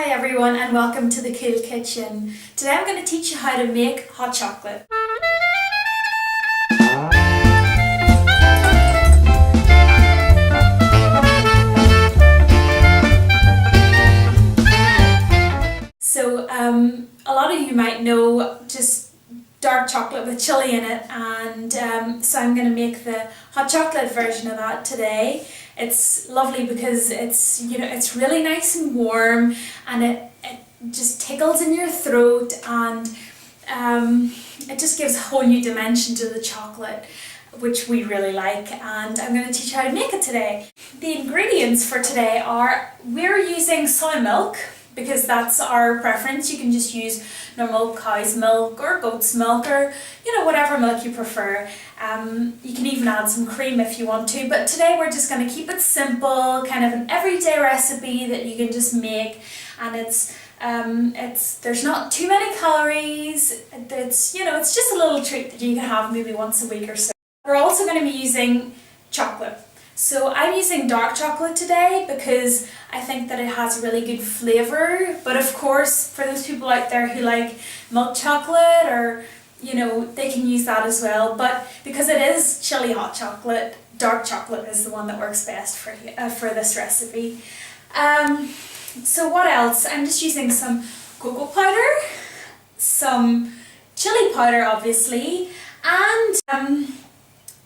everyone and welcome to the Cool Kitchen. Today I'm going to teach you how to make hot chocolate. So a lot of you might know just dark chocolate with chili in it, and so I'm going to make the hot chocolate version of that today. It's lovely because it's really nice and warm, and it just tickles in your throat, and it just gives a whole new dimension to the chocolate, which we really like, and I'm going to teach you how to make it today. The ingredients for today are, we're using soy milk because that's our preference. You can just use normal cow's milk or goat's milk, or whatever milk you prefer. You can even add some cream if you want to, but today we're just going to keep it simple, kind of an everyday recipe that you can just make, and there's not too many calories. It's just a little treat that you can have maybe once a week or so. We're also going to be using chocolate. So I'm using dark chocolate today because I think that it has a really good flavour, but of course for those people out there who like milk chocolate, or they can use that as well, but because it is chili hot chocolate, dark chocolate is the one that works best for this recipe. So what else? I'm just using some cocoa powder, some chili powder obviously, and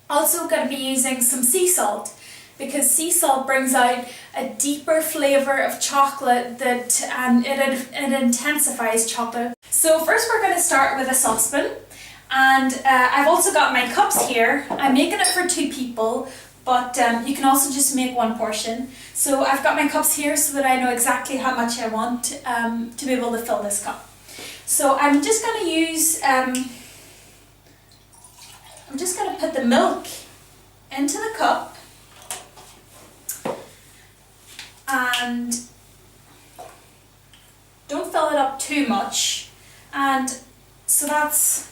also going to be using some sea salt, because sea salt brings out a deeper flavour of chocolate and it intensifies chocolate. So first we're going to start with a saucepan, and I've also got my cups here. I'm making it for 2 people, but you can also just make 1 portion. So I've got my cups here so that I know exactly how much I want to be able to fill this cup. So I'm just going to use, I'm just going to put the milk into the cup, and don't fill it up too much, and so that's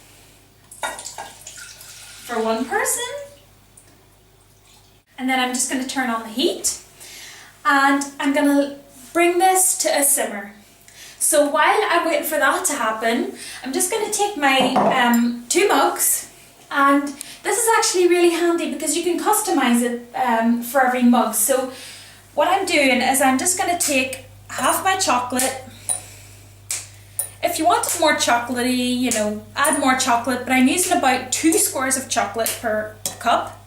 for 1 person. And then I'm just going to turn on the heat, and I'm going to bring this to a simmer. So while I'm waiting for that to happen, I'm just going to take my 2 mugs, and this is actually really handy because you can customize it for every mug. So what I'm doing is I'm just going to take half my chocolate. If you want it more chocolatey, add more chocolate, but I'm using about 2 squares of chocolate per cup,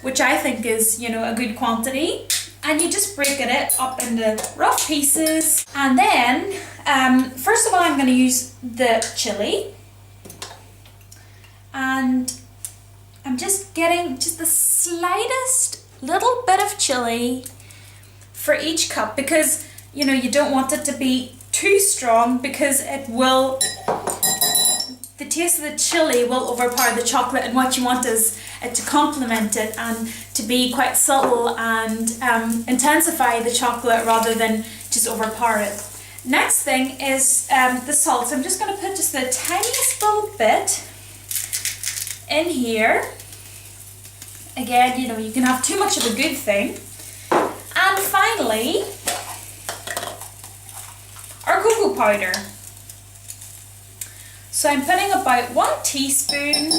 which I think is, a good quantity. And you just break it up into rough pieces. And then, first of all, I'm going to use the chili. And I'm just getting just the slightest little bit of chili for each cup, because, you don't want it to be too strong, because the taste of the chili will overpower the chocolate, and what you want is it to complement it and to be quite subtle and intensify the chocolate rather than just overpower it. Next thing is the salt. So I'm just going to put just the tiniest little bit in here. Again, you can have too much of a good thing. And finally, our cocoa powder. So I'm putting about 1 teaspoon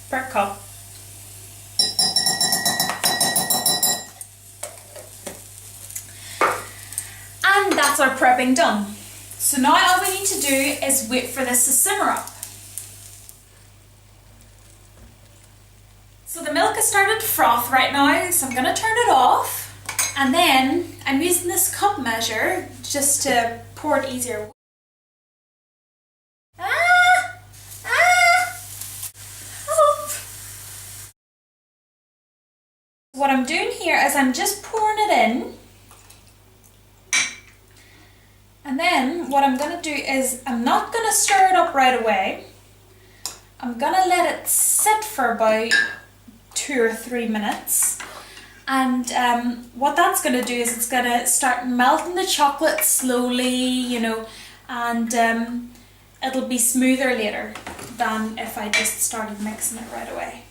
per cup. And that's our prepping done. So now all we need to do is wait for this to simmer up. So the milk has started to froth right now, so I'm going to turn it off, and then I'm using this cup measure just to pour it easier. What I'm doing here is I'm just pouring it in, and then what I'm going to do is I'm not going to stir it up right away. I'm going to let it sit for about 2 or 3 minutes, and what that's going to do is it's going to start melting the chocolate slowly, and it'll be smoother later than if I just started mixing it right away.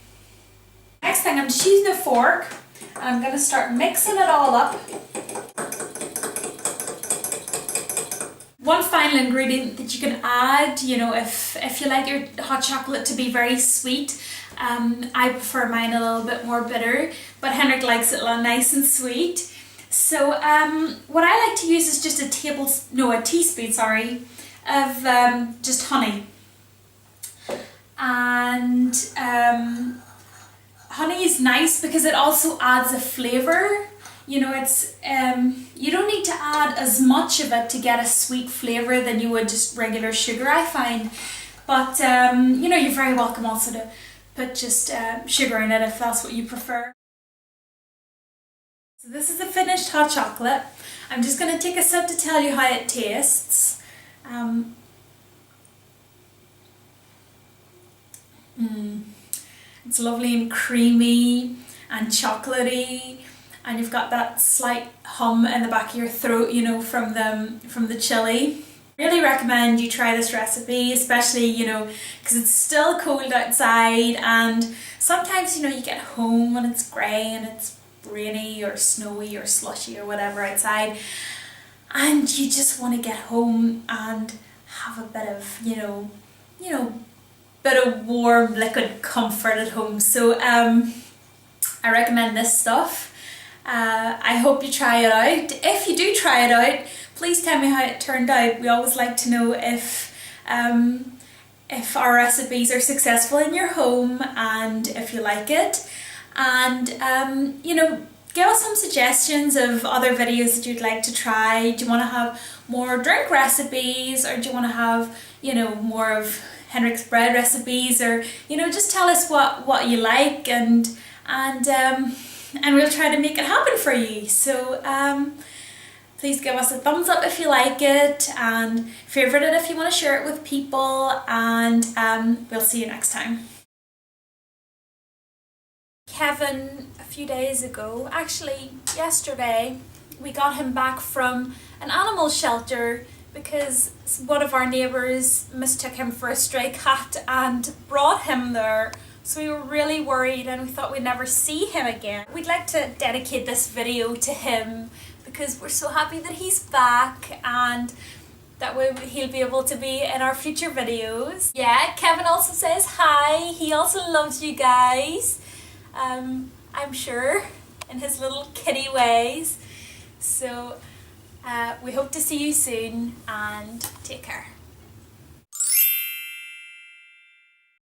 Next thing, I'm just using a fork, and I'm going to start mixing it all up. One final ingredient that you can add, you know, if you like your hot chocolate to be very sweet, I prefer mine a little bit more bitter, but Henrik likes it nice and sweet. So what I like to use is just a teaspoon, sorry, of just honey. And honey is nice because it also adds a flavour. You know, it's you don't need to add as much of it to get a sweet flavour than you would just regular sugar, I find. But you know, you're very welcome also to put just sugar in it if that's what you prefer. So this is the finished hot chocolate. I'm just going to take a sip to tell you how it tastes. It's lovely and creamy and chocolatey, and you've got that slight hum in the back of your throat, you know, from the chili. Really recommend you try this recipe, especially, you know, because it's still cold outside, and sometimes, you know, you get home when it's grey and it's rainy or snowy or slushy or whatever outside, and you just want to get home and have a bit of, you know, bit of warm liquid comfort at home. So I recommend this stuff. I hope you try it out. If you do try it out, please tell me how it turned out. We always like to know if our recipes are successful in your home and if you like it. And you know, give us some suggestions of other videos that you'd like to try. Do you want to have more drink recipes, or do you want to have, you know, more of Henrik's bread recipes, or, you know, just tell us what you like, and we'll try to make it happen for you. So please give us a thumbs up if you like it, and favourite it if you want to share it with people, and we'll see you next time. Kevin, a few days ago, actually yesterday, we got him back from an animal shelter because one of our neighbours mistook him for a stray cat and brought him there. So we were really worried and we thought we'd never see him again. We'd like to dedicate this video to him because we're so happy that he's back, and that way he'll be able to be in our future videos. Yeah, Kevin also says hi. He also loves you guys. I'm sure, in his little kitty ways. So we hope to see you soon, and take care.